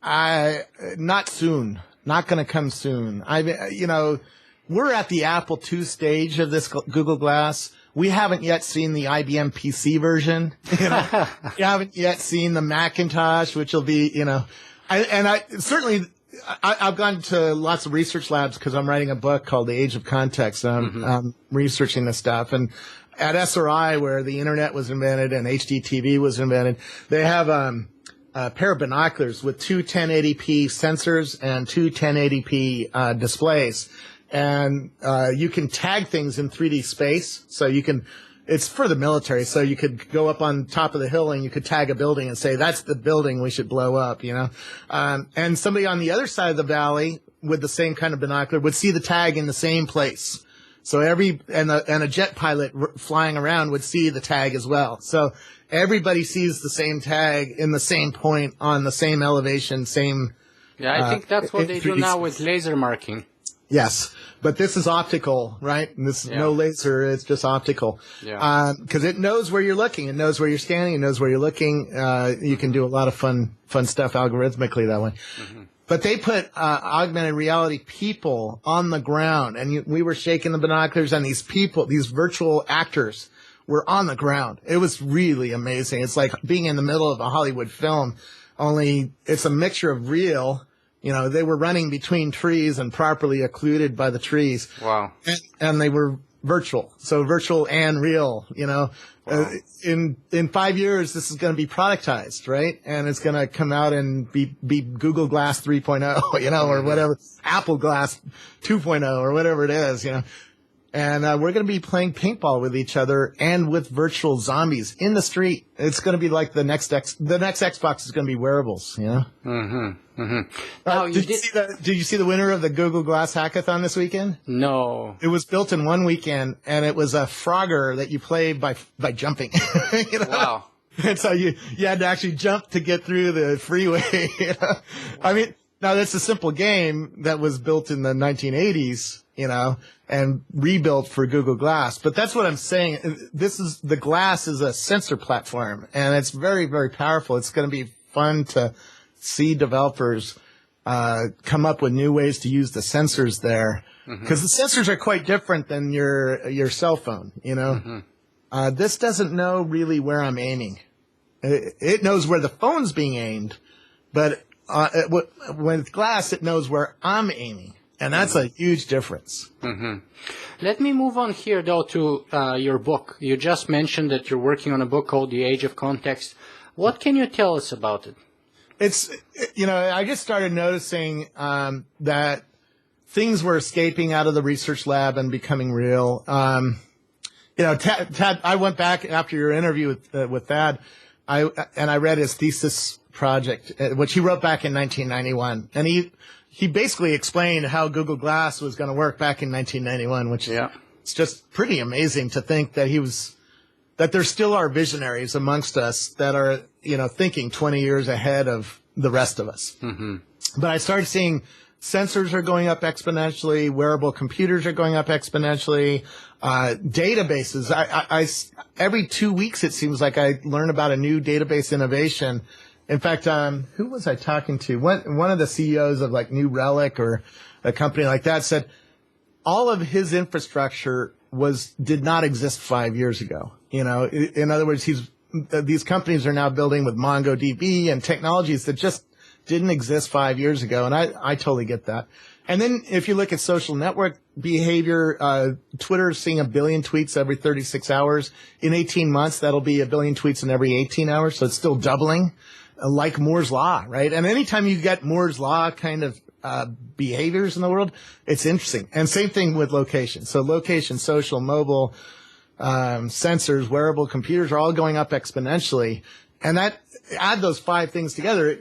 Speaker 3: Not soon. Not going to come soon. We're at the Apple II stage of this Google Glass. We haven't yet seen the IBM PC version. We haven't yet seen the Macintosh, which will be, I've gone to lots of research labs because I'm writing a book called The Age of Context. I'm researching this stuff. And at SRI, where the internet was invented and HDTV was invented, they have, a pair of binoculars with two 1080p sensors and two 1080p displays. And you can tag things in 3D space. So it's for the military. So you could go up on top of the hill and you could tag a building and say, that's the building we should blow up, you know. And somebody on the other side of the valley with the same kind of binocular would see the tag in the same place. So and a jet pilot flying around would see the tag as well. So everybody sees the same tag in the same point on the same elevation, same.
Speaker 2: Yeah, I think that's what they do now with laser marking.
Speaker 3: Yes, but this is optical, right? And this is no laser; it's just optical. Yeah. Because it knows where you're looking, it knows where you're standing, it knows where you're looking. You can do a lot of fun stuff algorithmically that way. Mm-hmm. But they put augmented reality people on the ground, and we were shaking the binoculars, and these people, these virtual actors, were on the ground. It was really amazing. It's like being in the middle of a Hollywood film, only it's a mixture of real. You know, they were running between trees and properly occluded by the trees. Wow. And they were virtual. So virtual and real, you know. Wow. In 5 years, this is going to be productized, right? And it's going to come out and be Google Glass 3.0, you know, or whatever, Apple Glass 2.0 or whatever it is, you know. And we're going to be playing paintball with each other and with virtual zombies in the street. It's going to be like the next Xbox is going to be wearables, you know? Mm-hmm. Mm-hmm. Did you see the winner of the Google Glass Hackathon this weekend?
Speaker 2: No.
Speaker 3: It was built in one weekend, and it was a Frogger that you play by jumping. You know? Wow. And so you had to actually jump to get through the freeway. You know? Wow. I mean, now that's a simple game that was built in the 1980s, you know, and rebuilt for Google Glass. But that's what I'm saying. The Glass is a sensor platform, and it's very, very powerful. It's going to be fun to see developers come up with new ways to use the sensors there. Because the sensors are quite different than your cell phone, you know. This doesn't know really where I'm aiming. It knows where the phone's being aimed, but with glass, it knows where I'm aiming. And that's a huge difference.
Speaker 2: Let me move on here, though, to your book. You just mentioned that you're working on a book called The Age of Context. What can you tell us about it?
Speaker 3: I just started noticing that things were escaping out of the research lab and becoming real. Tad, I went back after your interview with Thad, I read his thesis project, which he wrote back in 1991, and he basically explained how Google Glass was going to work back in 1991, which it's just pretty amazing to think that that there still are visionaries amongst us that are, thinking 20 years ahead of the rest of us. But I started seeing sensors are going up exponentially. Wearable computers are going up exponentially. Databases. Every 2 weeks, it seems like I learn about a new database innovation. In fact, who was I talking to? One of the CEOs of like New Relic or a company like that said all of his infrastructure did not exist 5 years ago. In other words, these companies are now building with MongoDB and technologies that just didn't exist 5 years ago, and I totally get that. And then if you look at social network behavior, Twitter is seeing 1 billion tweets every 36 hours. In 18 months, that'll be 1 billion tweets in every 18 hours, so it's still doubling, like Moore's Law, right? And anytime you get Moore's Law kind of behaviors in the world, it's interesting. And same thing with location. So location, social, mobile, sensors, wearable computers are all going up exponentially. And add those 5 things together,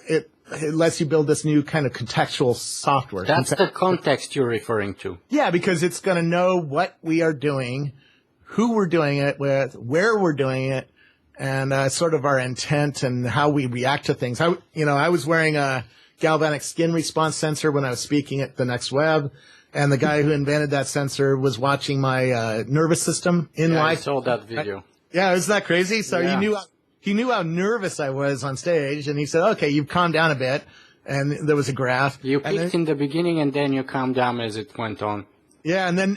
Speaker 3: it lets you build this new kind of contextual software.
Speaker 2: That's the context you're referring to.
Speaker 3: Yeah, because it's going to know what we are doing, who we're doing it with, where we're doing it, and sort of our intent and how we react to things. I was wearing a galvanic skin response sensor when I was speaking at the Next Web, and the guy who invented that sensor was watching my nervous system in live.
Speaker 2: I saw that video.
Speaker 3: Yeah, isn't that crazy? So he knew how nervous I was on stage, and he said, "Okay, you've calmed down a bit." And there was a graph.
Speaker 2: You peaked in the beginning, and then you calmed down as it went on.
Speaker 3: Yeah, and then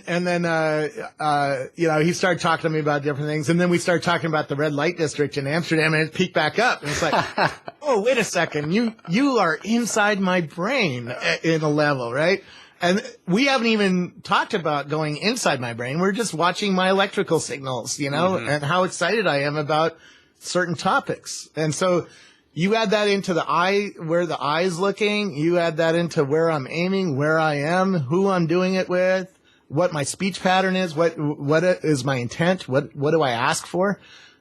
Speaker 3: he started talking to me about different things, and then we started talking about the red light district in Amsterdam, and it peaked back up. And it's like, oh, wait a second, you are inside my brain in a level, right? And we haven't even talked about going inside my brain. We're just watching my electrical signals, and how excited I am about certain topics. And so you add that into the eye, where the eye is looking. You add that into where I'm aiming, where I am, who I'm doing it with, what my speech pattern is, what is my intent, what do I ask for.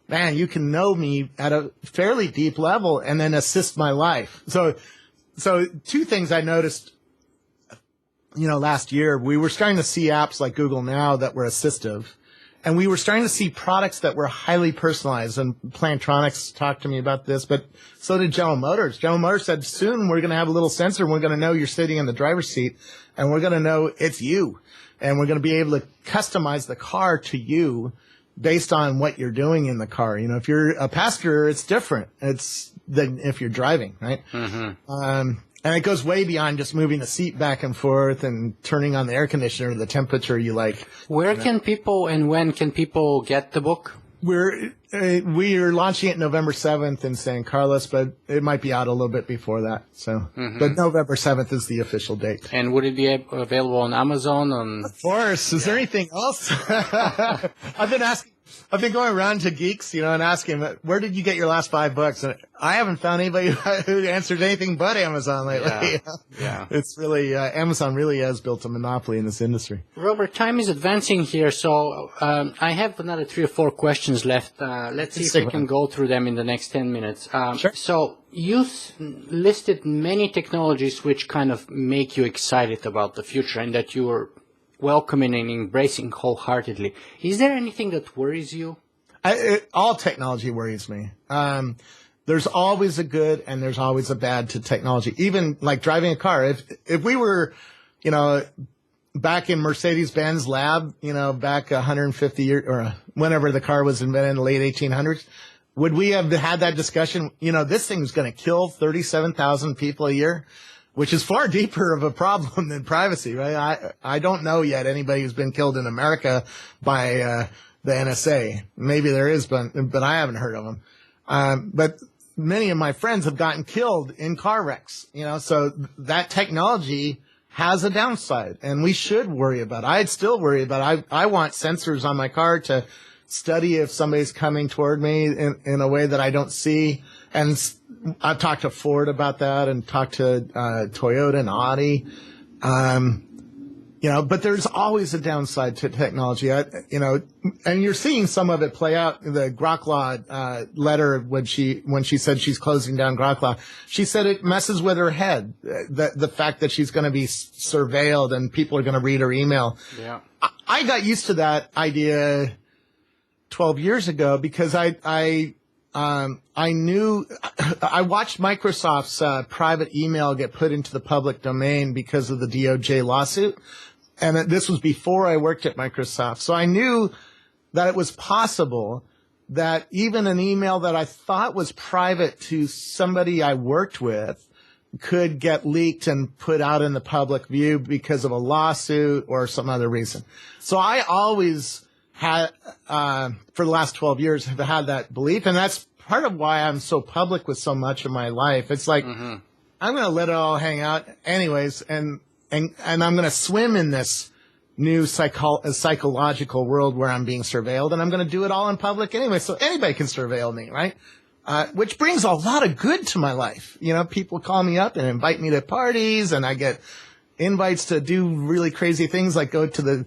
Speaker 3: Man, you can know me at a fairly deep level and then assist my life. So 2 things I noticed, last year. We were starting to see apps like Google Now that were assistive. And we were starting to see products that were highly personalized. And Plantronics talked to me about this, but so did General Motors. General Motors said, soon we're going to have a little sensor, and we're going to know you're sitting in the driver's seat, and we're going to know it's you. And we're going to be able to customize the car to you based on what you're doing in the car. If you're a passenger, it's different. It's than if you're driving, right? And it goes way beyond just moving the seat back and forth and turning on the air conditioner to the temperature you like.
Speaker 2: Where can people and when can people get the book?
Speaker 3: We are launching it November 7th in San Carlos, but it might be out a little bit before that. So, but November 7th is the official date.
Speaker 2: And would it be available on Amazon?
Speaker 3: Of course. Is there anything else? I've been going around to geeks, and asking, where did you get your last 5 books? And I haven't found anybody who answers anything but Amazon lately.
Speaker 2: Yeah.
Speaker 3: It's really, Amazon really has built a monopoly in this industry.
Speaker 2: Robert, time is advancing here, so I have another 3 or 4 questions left. Let's see if we can go through them in the next 10 minutes.
Speaker 3: Sure.
Speaker 2: So you listed many technologies which kind of make you excited about the future and that you are welcoming and embracing wholeheartedly. Is there anything that worries you?
Speaker 3: All technology worries me. There's always a good and there's always a bad to technology. Even like driving a car. If we were, back in Mercedes-Benz lab, back 150 years or whenever the car was invented in the late 1800s, would we have had that discussion? This thing's going to kill 37,000 people a year. which is far deeper of a problem than privacy, right? I don't know yet anybody who's been killed in America by the NSA. Maybe there is, but I haven't heard of them. But many of my friends have gotten killed in car wrecks, so that technology has a downside, and we should worry about it. I'd still worry about it. I want sensors on my car to study if somebody's coming toward me in a way that I don't see. And I've talked to Ford about that and talked to Toyota and Audi. But there's always a downside to technology, and you're seeing some of it play out. The Grok letter, when she said she's closing down Grok, she said it messes with her head. The fact that she's going to be surveilled and people are going to read her email. Yeah. I got used to that idea 12 years ago because I knew I watched Microsoft's private email get put into the public domain because of the DOJ lawsuit. And this was before I worked at Microsoft. So I knew that it was possible that even an email that I thought was private to somebody I worked with could get leaked and put out in the public view because of a lawsuit or some other reason. So I always had, for the last 12 years, have had that belief. And that's part of why I'm so public with so much of my life. It's like, I'm going to let it all hang out anyways. And I'm going to swim in this new psychological world where I'm being surveilled, and I'm going to do it all in public anyway, so anybody can surveil me, right? Which brings a lot of good to my life. People call me up and invite me to parties, and I get invites to do really crazy things like go to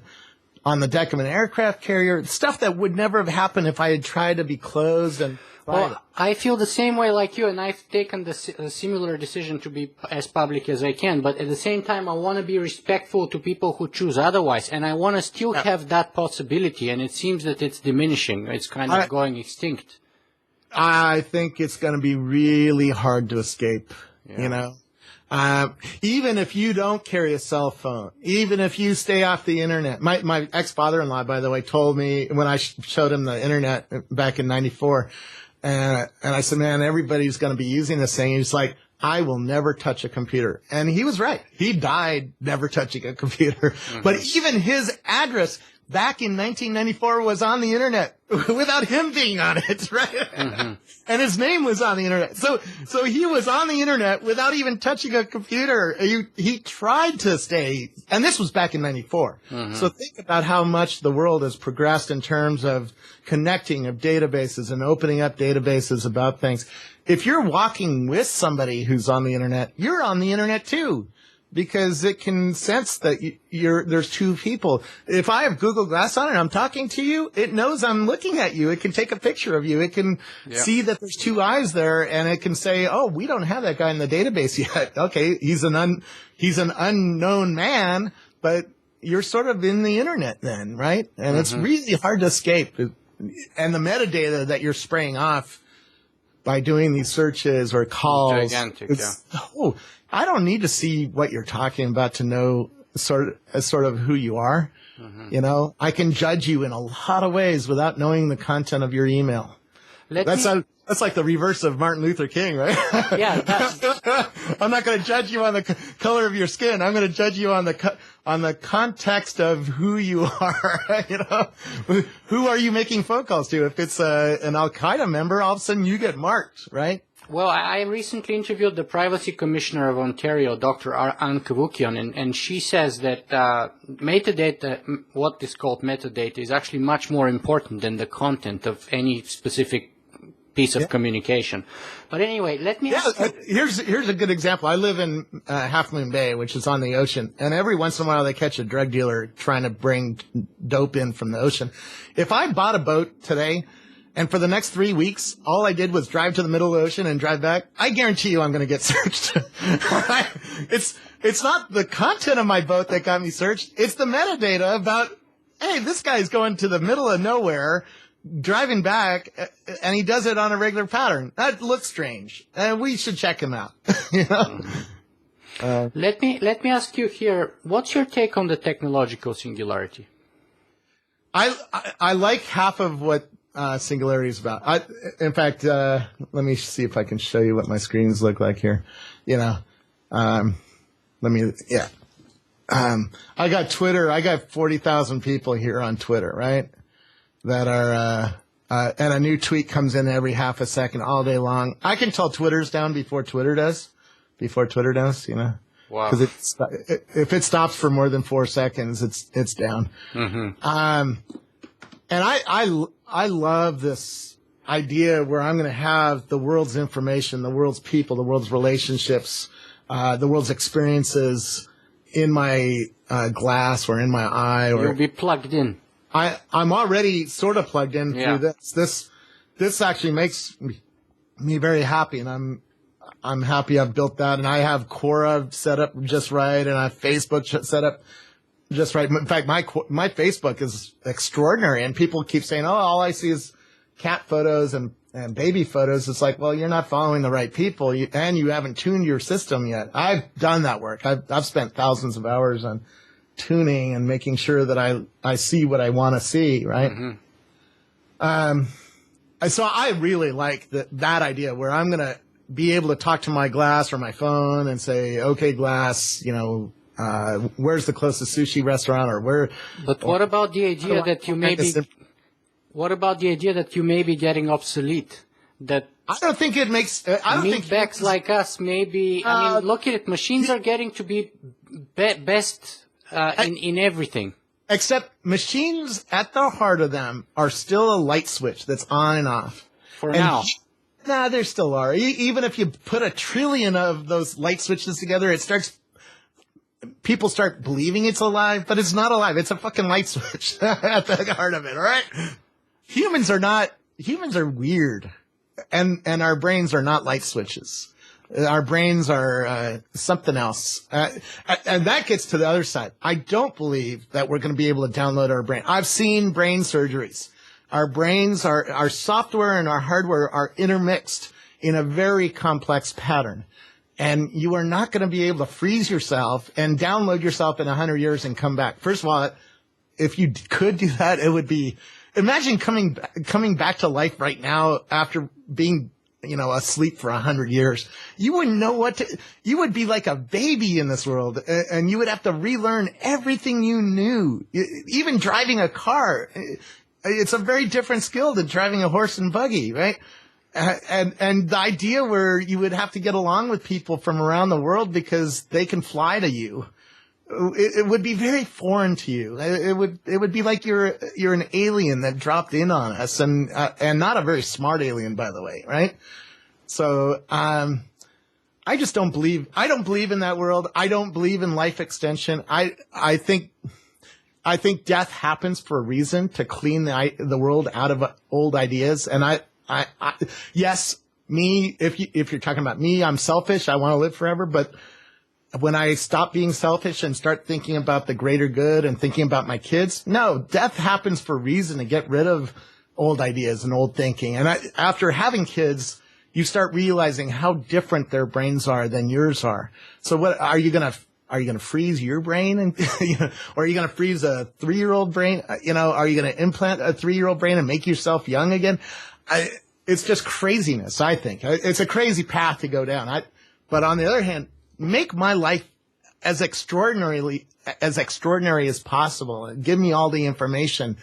Speaker 3: on the deck of an aircraft carrier, stuff that would never have happened if I had tried to be closed and
Speaker 2: Well, I feel the same way like you, and I've taken a similar decision to be as public as I can, but at the same time, I want to be respectful to people who choose otherwise, and I want to still have that possibility, and it seems that it's diminishing. It's kind of going extinct.
Speaker 3: I think it's going to be really hard to escape, even if you don't carry a cell phone, even if you stay off the internet. My ex-father-in-law, by the way, told me when I showed him the internet back in '94, and I said, man, everybody's going to be using this thing. He's like, I will never touch a computer. And he was right. He died never touching a computer. But even his address back in 1994 was on the internet without him being on it, right? And his name was on the internet. So he was on the internet without even touching a computer. He tried to stay, and this was back in '94. So think about how much the world has progressed in terms of connecting of databases and opening up databases about things. If you're walking with somebody who's on the internet, you're on the internet too. Because it can sense that there's two people. If I have Google Glass on and I'm talking to you, it knows I'm looking at you. It can take a picture of you. It can see that there's two eyes there, and it can say, "Oh, we don't have that guy in the database yet." Okay, he's an unknown man, but you're sort of in the internet then, right? And it's really hard to escape. And the metadata that you're spraying off by doing these searches or calls,
Speaker 2: gigantic,
Speaker 3: I don't need to see what you're talking about to know sort of who you are. I can judge you in a lot of ways without knowing the content of your email. That's like the reverse of Martin Luther King, right?
Speaker 2: Yeah.
Speaker 3: I'm not going to judge you on the color of your skin. I'm going to judge you on the context of who you are. Who are you making phone calls to? If it's an Al Qaeda member, all of a sudden you get marked, right?
Speaker 2: Well, I recently interviewed the Privacy Commissioner of Ontario, Dr. Anne Kavoukian, and she says that metadata, what is called metadata, is actually much more important than the content of any specific piece of communication. But anyway, let me ask you.
Speaker 3: Here's a good example. I live in Half Moon Bay, which is on the ocean, and every once in a while they catch a drug dealer trying to bring dope in from the ocean. If I bought a boat today, and for the next 3 weeks, all I did was drive to the middle of the ocean and drive back, I guarantee you I'm going to get searched. It's not the content of my boat that got me searched. It's the metadata about, hey, this guy's going to the middle of nowhere, driving back, and he does it on a regular pattern. That looks strange. We should check him out.
Speaker 2: Let me ask you here, what's your take on the technological singularity?
Speaker 3: I like half of what Singularity is about. In fact, let me see if I can show you what my screens look like here. Yeah. I got Twitter. I got 40,000 people here on Twitter, right? That are, and a new tweet comes in every half a second all day long. I can tell Twitter's down before Twitter does, you know?
Speaker 2: Wow.
Speaker 3: Because if it stops for more than 4 seconds, it's down. And I love this idea where I'm going to have the world's information, the world's people, the world's relationships, the world's experiences in my glass or in my eye. Or
Speaker 2: you'll be plugged in.
Speaker 3: I'm already sort of plugged in through this. This actually makes me very happy, and I'm happy I've built that, and I have Quora set up just right, and I have Facebook set up just right. In fact, my Facebook is extraordinary, and people keep saying, "Oh, all I see is cat photos and baby photos." It's like, well, you're not following the right people, and you haven't tuned your system yet. I've done that work. I've spent thousands of hours on tuning and making sure that I see what I want to see, right? So I really like that idea where I'm going to be able to talk to my glass or my phone and say, okay, glass, you know, where's the closest sushi restaurant or where.
Speaker 2: But what about the idea that you may be, what about the idea that you may be getting obsolete? That
Speaker 3: I don't think it makes, I don't think
Speaker 2: meatbags like us maybe, I mean, look at it, machines are getting to be best in everything.
Speaker 3: Except machines at the heart of them are still a light switch that's on and off.
Speaker 2: For now.
Speaker 3: Nah, there still are. Even if you put 1 trillion of those light switches together, people start believing it's alive, but it's not alive. It's a fucking light switch at the heart of it, all right? Humans are weird. And our brains are not light switches. Our brains are something else. And that gets to the other side. I don't believe that we're going to be able to download our brain. I've seen brain surgeries. Our brains, our software and our hardware are intermixed in a very complex pattern. And you are not going to be able to freeze yourself and download yourself in 100 years and come back. First of all, if you could do that, it would be, imagine coming back to life right now after being, you know, asleep for 100 years. You wouldn't know you would be like a baby in this world, and you would have to relearn everything you knew. Even driving a car, it's a very different skill than driving a horse and buggy, right? And the idea where you would have to get along with people from around the world because they can fly to you, it would be very foreign to you. It would be like you're an alien that dropped in on us, and not a very smart alien, by the way, right? So I just don't believe in that world. I don't believe in life extension. I think death happens for a reason, to clean the world out of old ideas. And yes, if you're talking about me, I'm selfish. I want to live forever, but when I stop being selfish and start thinking about the greater good and thinking about my kids, no, death happens for a reason, to get rid of old ideas and old thinking. And after having kids, you start realizing how different their brains are than yours are. So what are you going to freeze your brain, and or are you going to freeze a 3-year-old brain? Are you going to implant a 3-year-old brain and make yourself young again? It's just craziness, I think. It's a crazy path to go down. But on the other hand, make my life as extraordinary as possible. Give me all the information.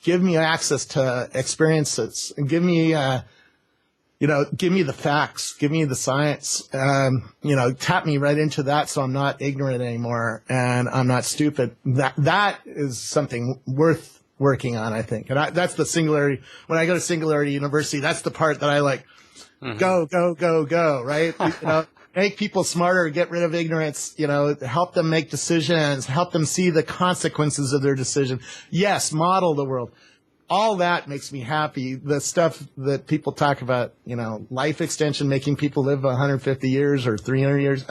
Speaker 3: Give me access to experiences, and give me the facts, give me the science, tap me right into that so I'm not ignorant anymore and I'm not stupid. That is something worth working on, I think. And that's the Singularity. When I go to Singularity University, that's the part that I like. Go, go, go, go, right? Make people smarter, get rid of ignorance, help them make decisions, help them see the consequences of their decision. Yes, model the world. All that makes me happy. The stuff that people talk about, life extension, making people live 150 years or 300 years,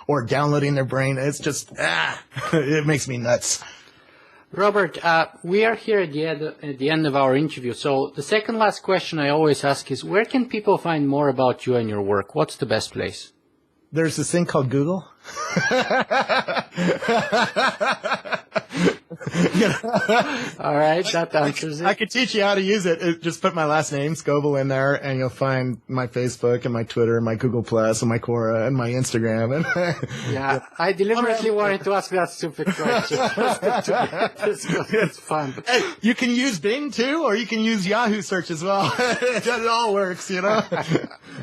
Speaker 3: or downloading their brain. It's just, it makes me nuts.
Speaker 2: Robert, we are here at the end of our interview. So the second last question I always ask is, where can people find more about you and your work? What's the best place?
Speaker 3: There's this thing called Google. You know?
Speaker 2: All right, that answers
Speaker 3: I
Speaker 2: it.
Speaker 3: could teach you how to use it. Just put my last name, Scoble, in there, and you'll find my Facebook and my Twitter and my Google Plus and my Quora and my Instagram. And
Speaker 2: Yeah, I deliberately wanted to ask that stupid question. It's fun.
Speaker 3: you can use Bing too, or you can use Yahoo search as well. It all works, you know.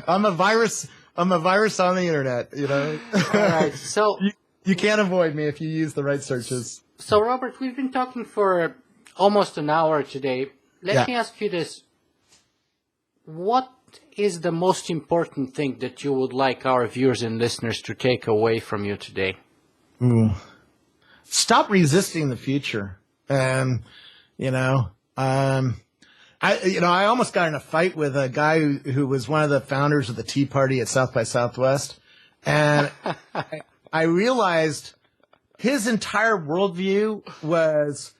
Speaker 3: I'm a virus on the internet, you know.
Speaker 2: All right, so
Speaker 3: You can't avoid me if you use the right searches.
Speaker 2: So, Robert, we've been talking for almost an hour today. Let me ask you this. What is the most important thing that you would like our viewers and listeners to take away from you today?
Speaker 3: Stop resisting the future. And, I almost got in a fight with a guy who was one of the founders of the Tea Party at South by Southwest. And I realized his entire worldview was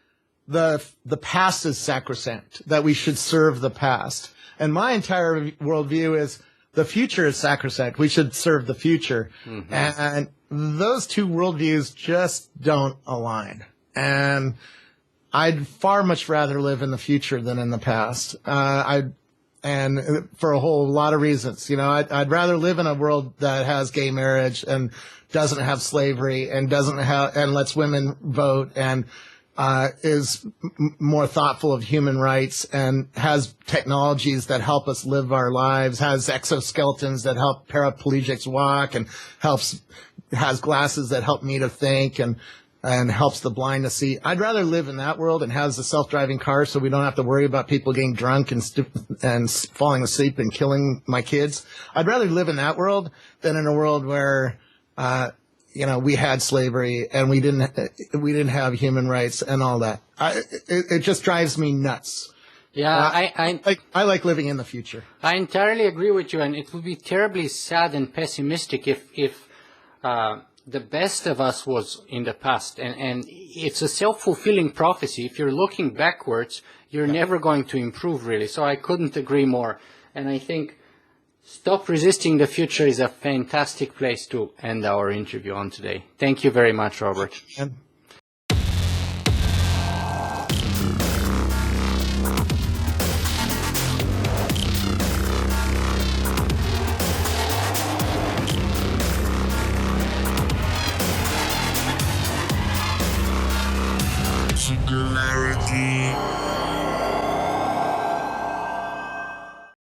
Speaker 3: the past is sacrosanct, that we should serve the past. And my entire worldview is the future is sacrosanct. We should serve the future. Mm-hmm. And those two worldviews just don't align. And I'd far much rather live in the future than in the past. And for a whole lot of reasons, I'd rather live in a world that has gay marriage and doesn't have slavery and and lets women vote and is more thoughtful of human rights and has technologies that help us live our lives, has exoskeletons that help paraplegics walk and has glasses that help me to think and helps the blind to see. I'd rather live in that world and has a self-driving car so we don't have to worry about people getting drunk and falling asleep and killing my kids. I'd rather live in that world than in a world where we had slavery and we didn't have human rights and all that. It just drives me nuts.
Speaker 2: Yeah,
Speaker 3: I like living in the future.
Speaker 2: I entirely agree with you, and it would be terribly sad and pessimistic if the best of us was in the past. And it's a self-fulfilling prophecy. If you're looking backwards, you're never going to improve, really. So I couldn't agree more. And I think Stop Resisting the Future is a fantastic place to end our interview on today. Thank you very much, Robert.
Speaker 1: Singularity.